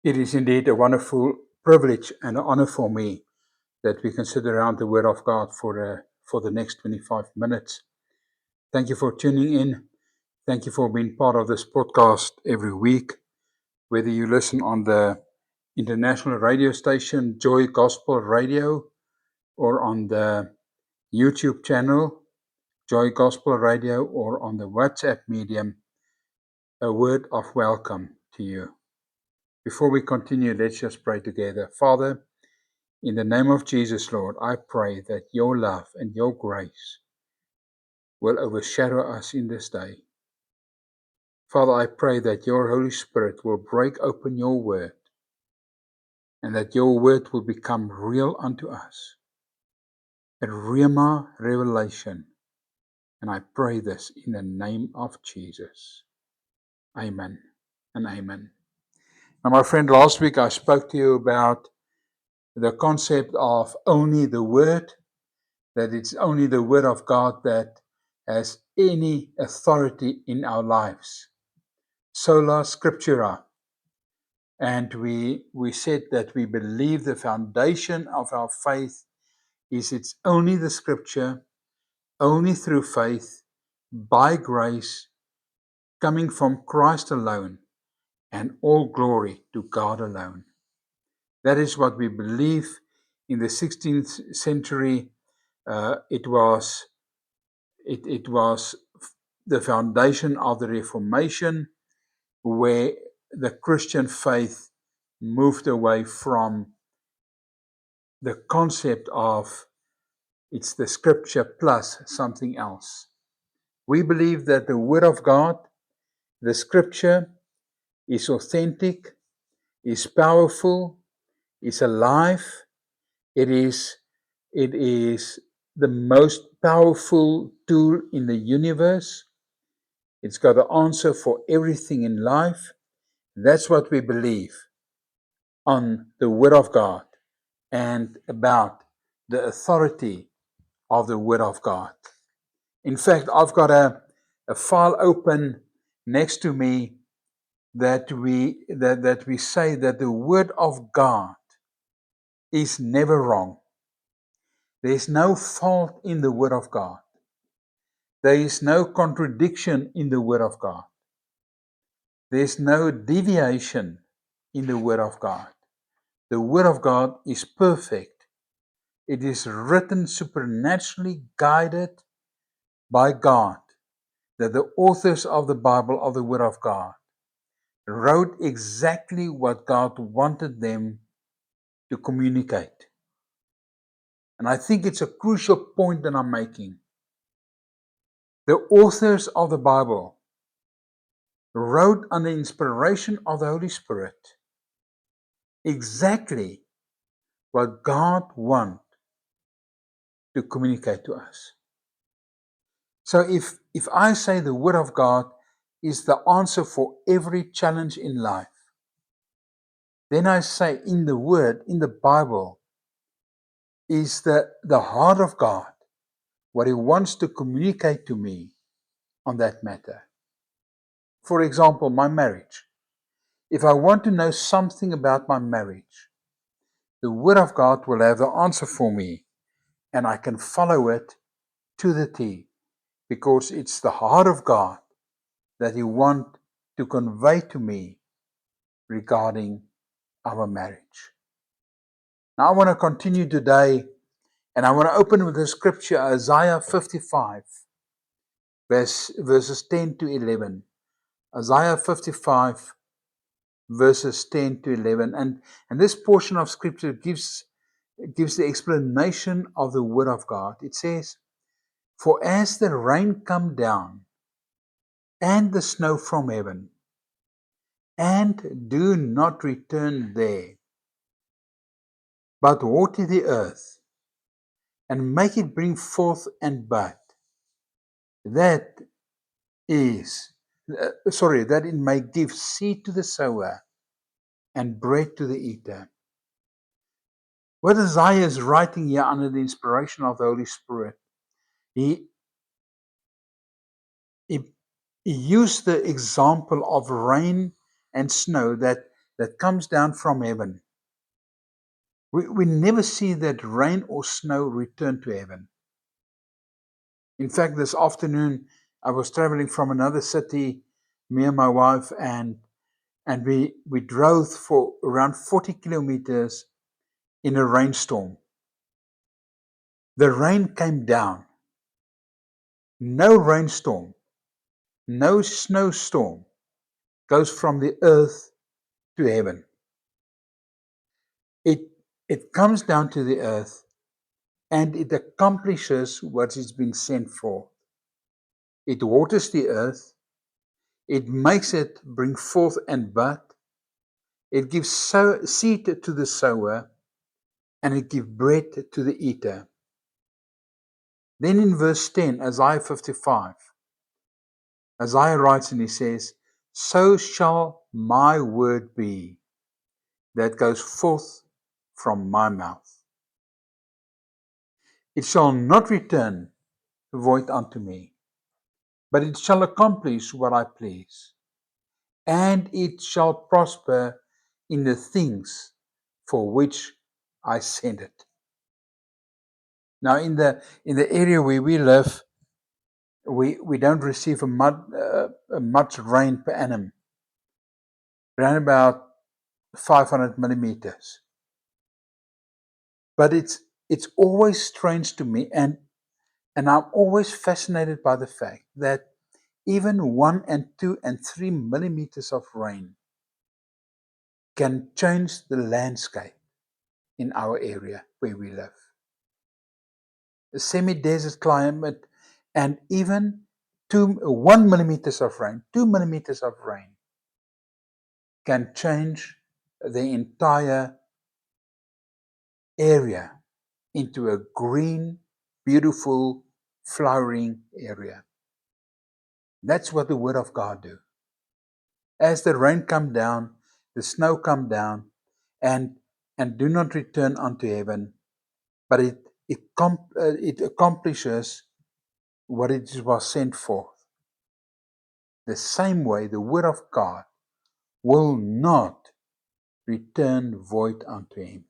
It is indeed a wonderful privilege and an honor for me that we can sit around the Word of God for the next 25 minutes. Thank you for tuning in. Thank you for being part of this podcast every week. Whether you listen on the international radio station, Joy Gospel Radio, or on the YouTube channel, Joy Gospel Radio, or on the WhatsApp medium, a word of welcome to you. Before we continue, let's just pray together. Father, in the name of Jesus, Lord, I pray that your love and your grace will overshadow us in this day. Father, I pray that your Holy Spirit will break open your word and that your word will become real unto us. A Rhema revelation. And I pray this in the name of Jesus. Amen and amen. Now, my friend, last week I spoke to you about the concept of only the word, that it's only the word of God that has any authority in our lives. Sola Scriptura. And we said that we believe the foundation of our faith is it's only the Scripture, only through faith, by grace, coming from Christ alone, and all glory to God alone. That is what we believe. In the 16th century, it was the foundation of the Reformation, where the Christian faith moved away from the concept of it's the Scripture plus something else. We believe that the Word of God, the Scripture, is authentic, is powerful, is alive. It is the most powerful tool in the universe. It's got the answer for everything in life. That's what we believe on the Word of God and about the authority of the Word of God. In fact, I've got a file open next to me that we say that the Word of God is never wrong. There's no fault in the Word of God. There is no contradiction in the Word of God. There's no deviation in the Word of God. The Word of God is perfect. It is written supernaturally guided by God, that the authors of the Bible, of the Word of God, wrote exactly what God wanted them to communicate. And I think it's a crucial point that I'm making. The authors of the Bible wrote under inspiration of the Holy Spirit exactly what God wants to communicate to us. So if I say the Word of God is the answer for every challenge in life, then I say in the Word, in the Bible, is the heart of God, what He wants to communicate to me on that matter. For example, my marriage. If I want to know something about my marriage, the Word of God will have the answer for me, and I can follow it to the T, because it's the heart of God that He wants to convey to me regarding our marriage. Now I want to continue today, and I want to open with the scripture, Isaiah 55, verses 10 to 11. Isaiah 55, verses 10 to 11. And this portion of scripture gives the explanation of the Word of God. It says, "For as the rain come down, and the snow from heaven, and do not return there, but water the earth, and make it bring forth and bud, that it may give seed to the sower and bread to the eater." What Isaiah is writing here under the inspiration of the Holy Spirit, he used the example of rain and snow, that that comes down from heaven. We never see that rain or snow return to heaven. In fact, this afternoon, I was traveling from another city, me and my wife, and we drove for around 40 kilometers in a rainstorm. The rain came down. No rainstorm, no snowstorm goes from the earth to heaven. It, it comes down to the earth and it accomplishes what it's been sent for. It waters the earth, it makes it bring forth and bud, it gives seed to the sower, and it gives bread to the eater. Then in verse 10, Isaiah 55, Isaiah writes and he says, "So shall my word be that goes forth from my mouth. It shall not return void unto me, but it shall accomplish what I please, and it shall prosper in the things for which I send it." Now, in the area where we live, we don't receive much rain per annum, around about 500 millimeters. But it's always strange to me, and I'm always fascinated by the fact that even 1 and 2 and 3 millimeters of rain can change the landscape in our area where we live. A semi-desert climate, and even 1 millimeters of rain, 2 millimeters of rain can change the entire area into a green, beautiful, flowering area. That's what the Word of God do. As the rain come down, the snow come down, and do not return unto heaven, but it accomplishes what it was sent forth. The same way, the Word of God will not return void unto him.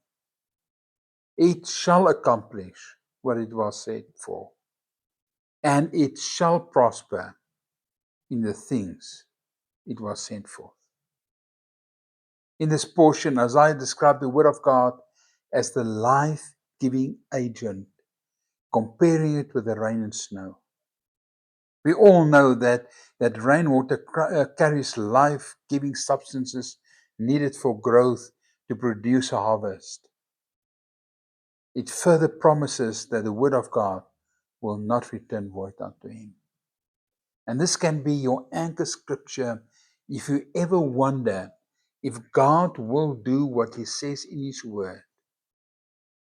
It shall accomplish what it was sent for, and it shall prosper in the things it was sent forth. In this portion, Isaiah described the Word of God as the life-giving agent, comparing it with the rain and snow. We all know that rainwater carries life-giving substances needed for growth to produce a harvest. It further promises that the Word of God will not return void unto him. And this can be your anchor scripture if you ever wonder if God will do what he says in his word.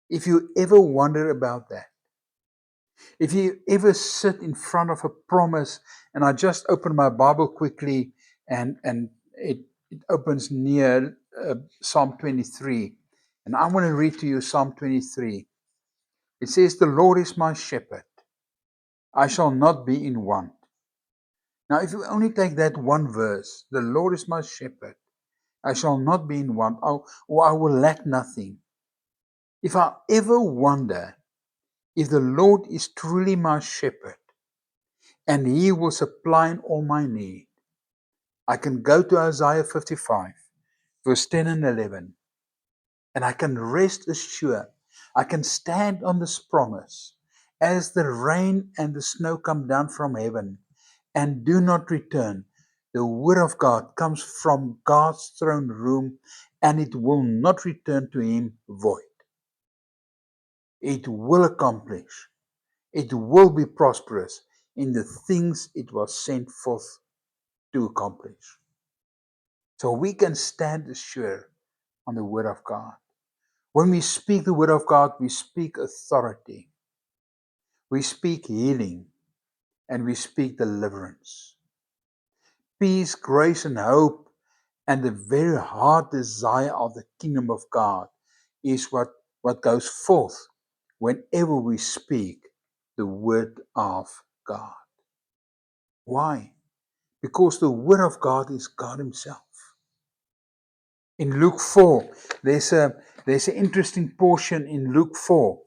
If you ever wonder about that. If you ever sit in front of a promise, and I just open my Bible quickly, and it opens near Psalm 23. And I want to read to you Psalm 23. It says, "The Lord is my shepherd. I shall not be in want." Now, if you only take that one verse, "The Lord is my shepherd, I shall not be in want, or I will lack nothing." If I ever wonder if the Lord is truly my shepherd and he will supply all my need, I can go to Isaiah 55, verse 10 and 11, and I can rest assured, I can stand on this promise. As the rain and the snow come down from heaven and do not return, the Word of God comes from God's throne room, and it will not return to him void. It will accomplish. It will be prosperous in the things it was sent forth to accomplish. So we can stand assured on the Word of God. When we speak the Word of God, we speak authority. We speak healing, and we speak deliverance. Peace, grace, and hope, and the very heart desire of the kingdom of God is what goes forth whenever we speak the Word of God. Why? Because the Word of God is God himself. In Luke 4, there's an interesting portion in Luke 4.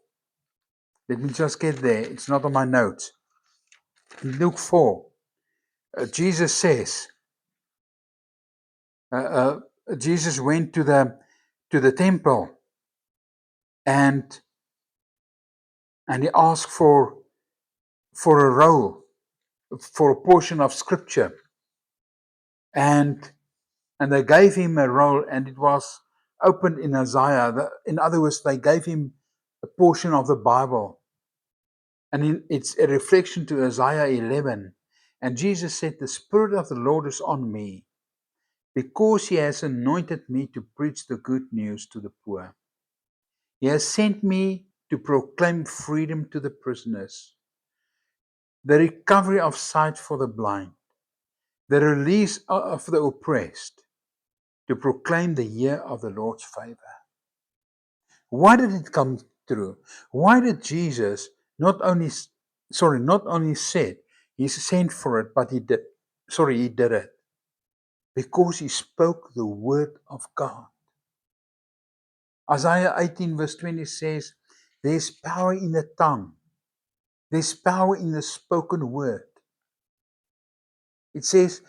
Let me just get there. It's not on my notes. In Luke 4, Jesus says, Jesus went to the temple and he asked for a roll, for a portion of scripture, and they gave him a roll, and it was opened in Isaiah. In other words, they gave him a portion of the Bible, and it's a reflection to Isaiah 11. And Jesus said, "The Spirit of the Lord is on me, because He has anointed me to preach the good news to the poor. He has sent me to proclaim freedom to the prisoners, the recovery of sight for the blind, the release of the oppressed, to proclaim the year of the Lord's favor." Why did it come true? Why did Jesus not only said He's sent for it, but He did it? Because He spoke the word of God. Isaiah 18 verse 20 says, "There's power in the tongue. There's power in the spoken word." It says,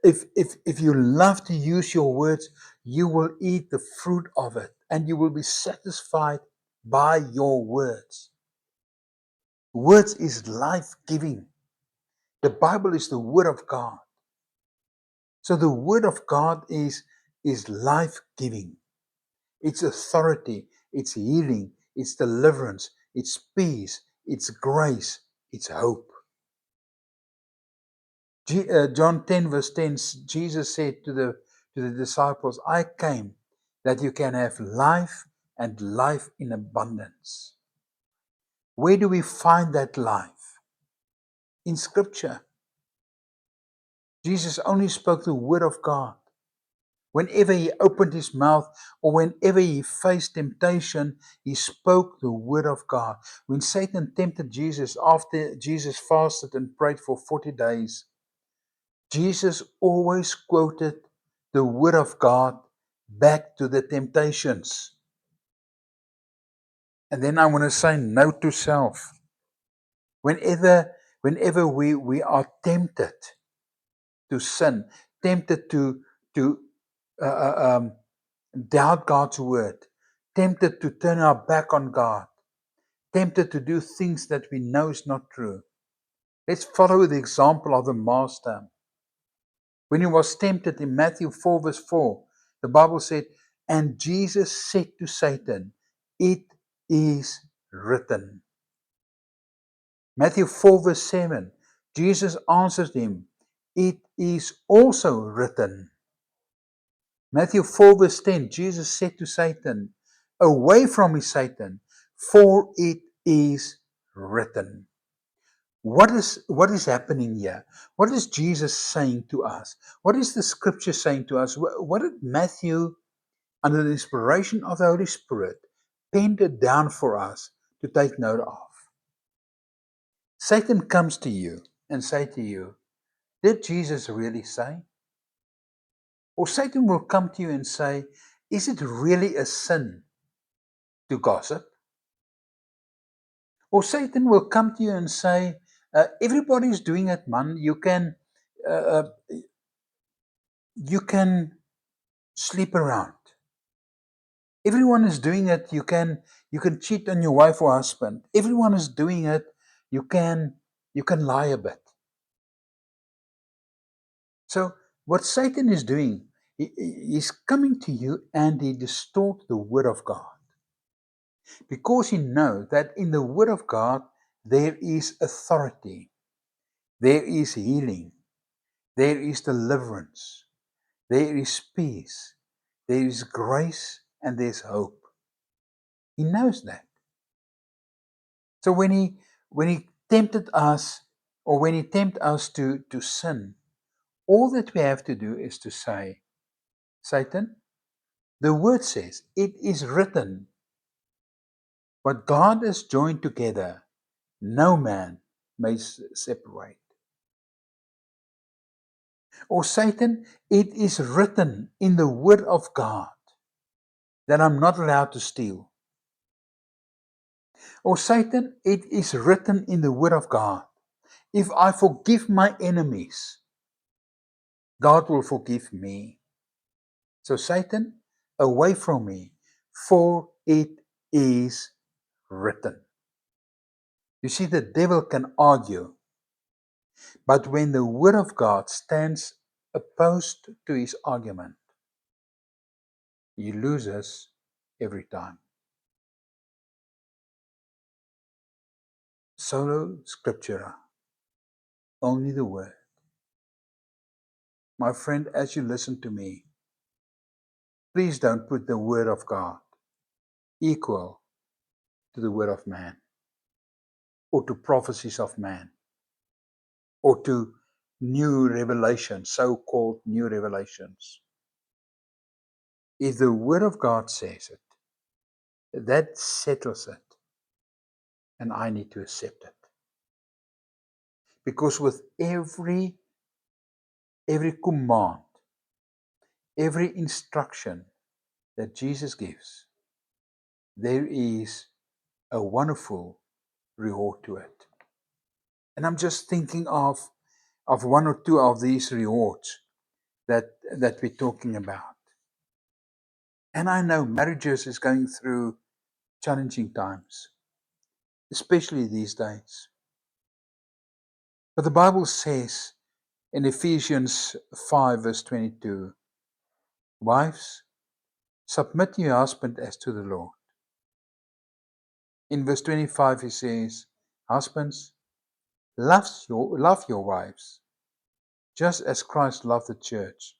if you love to use your words, you will eat the fruit of it, and you will be satisfied by your words. Words is life-giving. The Bible is the Word of God. So the Word of God is life-giving. It's authority, it's healing, it's deliverance, it's peace, it's grace, it's hope. John 10 verse 10, Jesus said to the disciples, "I came that you can have life and life in abundance." Where do we find that life? In Scripture. Jesus only spoke the Word of God. Whenever He opened His mouth or whenever He faced temptation, He spoke the Word of God. When Satan tempted Jesus after Jesus fasted and prayed for 40 days, Jesus always quoted the Word of God back to the temptations. And then I want to say no to self. Whenever we are tempted to sin, tempted to uh, uh, um, doubt God's word, tempted to turn our back on God, tempted to do things that we know is not true, let's follow the example of the Master. When He was tempted in Matthew 4 verse 4, the Bible said, "And Jesus said to Satan, 'It is written.'" Matthew 4 verse 7, Jesus answered him, "It is also written." Matthew 4 verse 10, Jesus said to Satan, "Away from me, Satan, for it is written." What is happening here? What is Jesus saying to us? What is the scripture saying to us? What did Matthew, under the inspiration of the Holy Spirit, penned it down for us to take note of? Satan comes to you and say to you, "Did Jesus really say?" Or Satan will come to you and say, "Is it really a sin to gossip?" Or Satan will come to you and say, "Everybody's doing it, man. Uh, uh, you can sleep around. Everyone is doing it. You can cheat on your wife or husband. Everyone is doing it. You can lie a bit." So what Satan is doing, he's coming to you and he distorts the word of God. Because he knows that in the word of God there is authority, there is healing, there is deliverance, there is peace, there is grace, and there's hope. He knows that. So when he tempted us, or when he tempts us to sin, all that we have to do is to say, "Satan, the word says, it is written, what God has joined together, no man may separate." Or, "Satan, it is written in the word of God that I'm not allowed to steal. Or Satan, it is written in the Word of God, if I forgive my enemies, God will forgive me. So Satan, away from me, for it is written. You see, the devil can argue, but when the Word of God stands opposed to his argument, he loses every time. Solo Scriptura, only the Word. My friend, as you listen to me, please don't put the Word of God equal to the Word of man, or to prophecies of man, or to new revelations, so-called new revelations. If the Word of God says it, that settles it, and I need to accept it. Because with every command, every instruction that Jesus gives, there is a wonderful reward to it. And I'm just thinking of one or two of these rewards that we're talking about. And I know marriages is going through challenging times, especially these days. But the Bible says in Ephesians 5 verse 22, wives, submit to your husband as to the Lord. In verse 25 he says, husbands, love your wives, just as Christ loved the church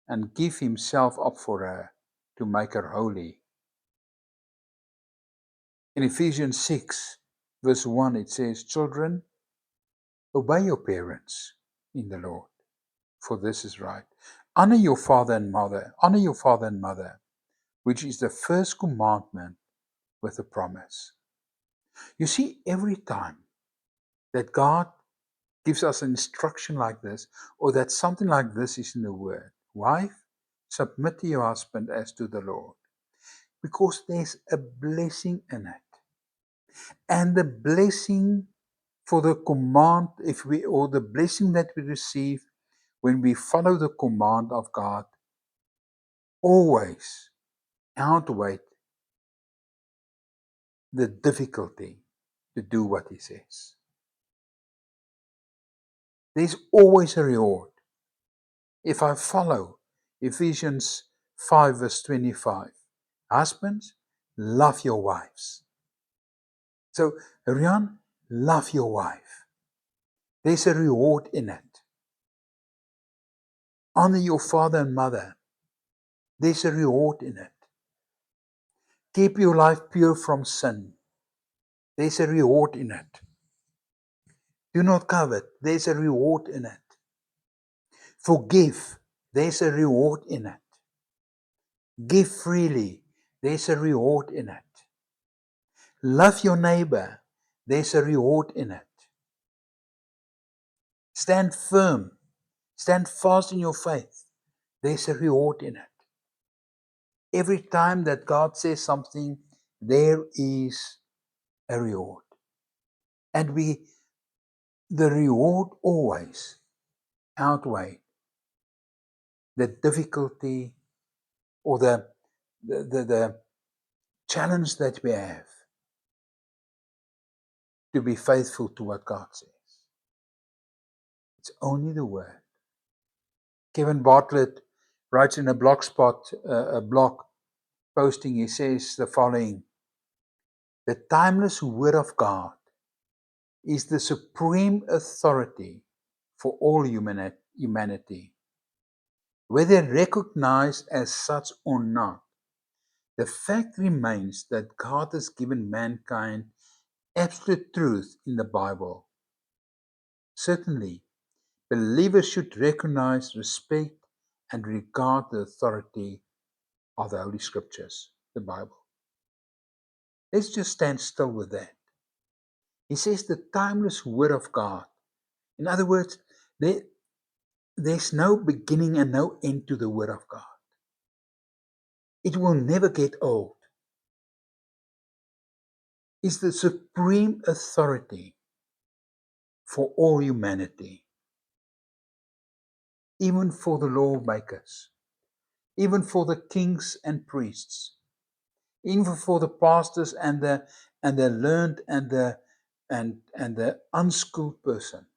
and give himself up for her to make her holy. In Ephesians 6 verse 1 it says, children, obey your parents in the Lord, for this is right. Honor your father and mother, which is the first commandment with a promise. You see, every time that God gives us an instruction like this, or that something like this is in the Word, wife, submit to your husband as to the Lord, because there's a blessing in it. And the blessing for the command, or the blessing that we receive when we follow the command of God, always outweigh the difficulty to do what he says. There's always a reward. If I follow Ephesians 5 verse 25, husbands, love your wives. So, Rian, love your wife. There's a reward in it. Honor your father and mother. There's a reward in it. Keep your life pure from sin. There's a reward in it. Do not covet. There's a reward in it. Forgive. There's a reward in it. Give freely. There's a reward in it. Love your neighbor. There's a reward in it. Stand firm. Stand fast in your faith. There's a reward in it. Every time that God says something, there is a reward. And the reward always outweigh the difficulty or the challenge that we have to be faithful to what God says. It's only the Word. Kevin Bartlett writes in a blog posting, he says the following: the timeless Word of God is the supreme authority for all humanity. Whether recognized as such or not, the fact remains that God has given mankind absolute truth in the Bible. Certainly, believers should recognize, respect, and regard the authority of the Holy Scriptures, the Bible. Let's just stand still with that. He says the timeless Word of God. In other words, there's no beginning and no end to the Word of God. It will never get old. It's the supreme authority for all humanity, even for the lawmakers, even for the kings and priests, even for the pastors and the learned and the unschooled person.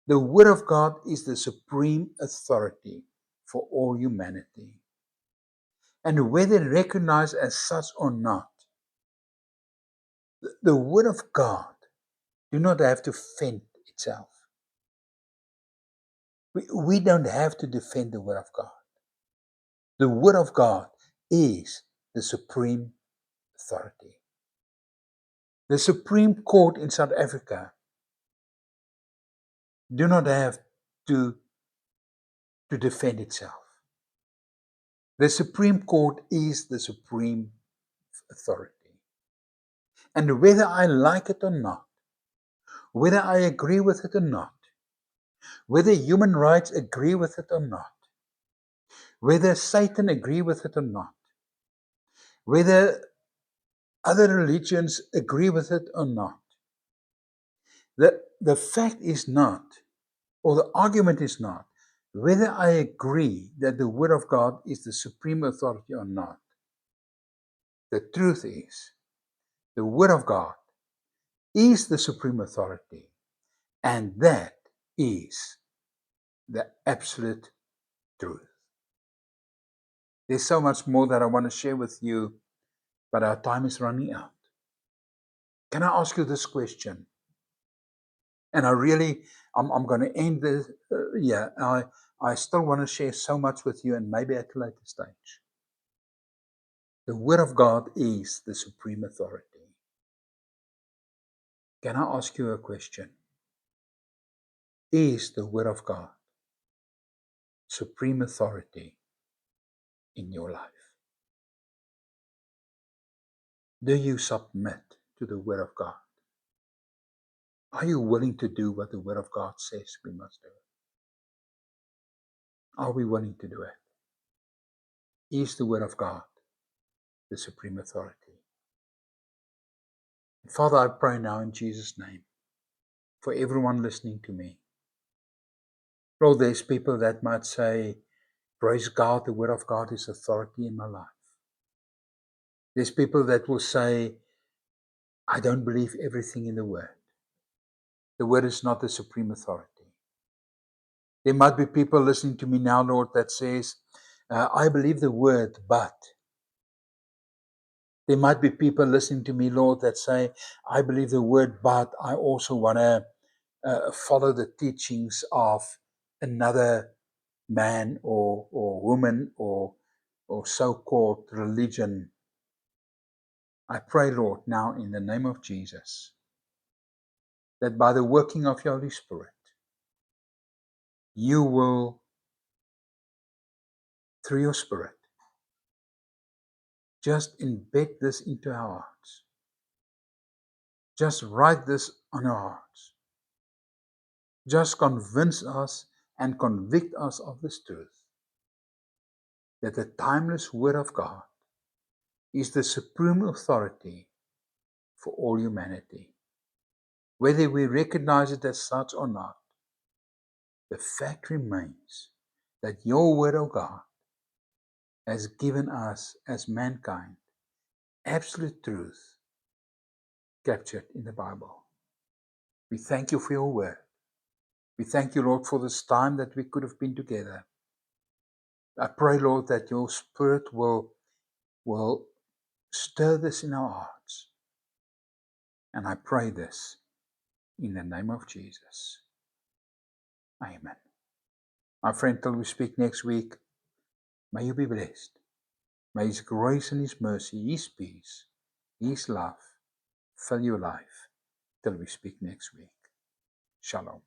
The Word of God is the supreme authority for all humanity. And whether recognized as such or not, the Word of God do not have to defend itself. We don't have to defend the Word of God. The Word of God is the supreme authority. The Supreme Court in South Africa do not have to defend itself. The Supreme Court is the supreme authority. And whether I like it or not, whether I agree with it or not, whether human rights agree with it or not, whether Satan agree with it or not, whether other religions agree with it or not, the fact is not, or the argument is not, whether I agree that the Word of God is the supreme authority or not. The truth is, the Word of God is the supreme authority, and that is the absolute truth. There's so much more that I want to share with you, but our time is running out. Can I ask you this question? And I'm going to end this. I still want to share so much with you, and maybe at a later stage. The Word of God is the supreme authority. Can I ask you a question? Is the Word of God supreme authority in your life? Do you submit to the Word of God? Are you willing to do what the Word of God says we must do? Are we willing to do it? Is the Word of God the supreme authority? Father, I pray now in Jesus' name for everyone listening to me. Lord, there's people that might say, praise God, the Word of God is authority in my life. There's people that will say, I don't believe everything in the Word. The Word is not the supreme authority. There might be people listening to me now, Lord, that says, I believe the Word, but. There might be people listening to me, Lord, that say, I believe the Word, but I also want to follow the teachings of another man or woman or so-called religion. I pray, Lord, now in the name of Jesus, that by the working of your Holy Spirit, you will, through your Spirit, just embed this into our hearts. Just write this on our hearts. Just convince us and convict us of this truth, that the timeless Word of God is the supreme authority for all humanity. Whether we recognize it as such or not, the fact remains that your Word of God has given us as mankind absolute truth captured in the Bible. We thank you for your Word. We thank you, Lord, for this time that we could have been together. I pray, Lord, that your Spirit will stir this in our hearts. And I pray this in the name of Jesus. Amen. My friend, till we speak next week, may you be blessed. May His grace and His mercy, His peace, His love fill your life till we speak next week. Shalom.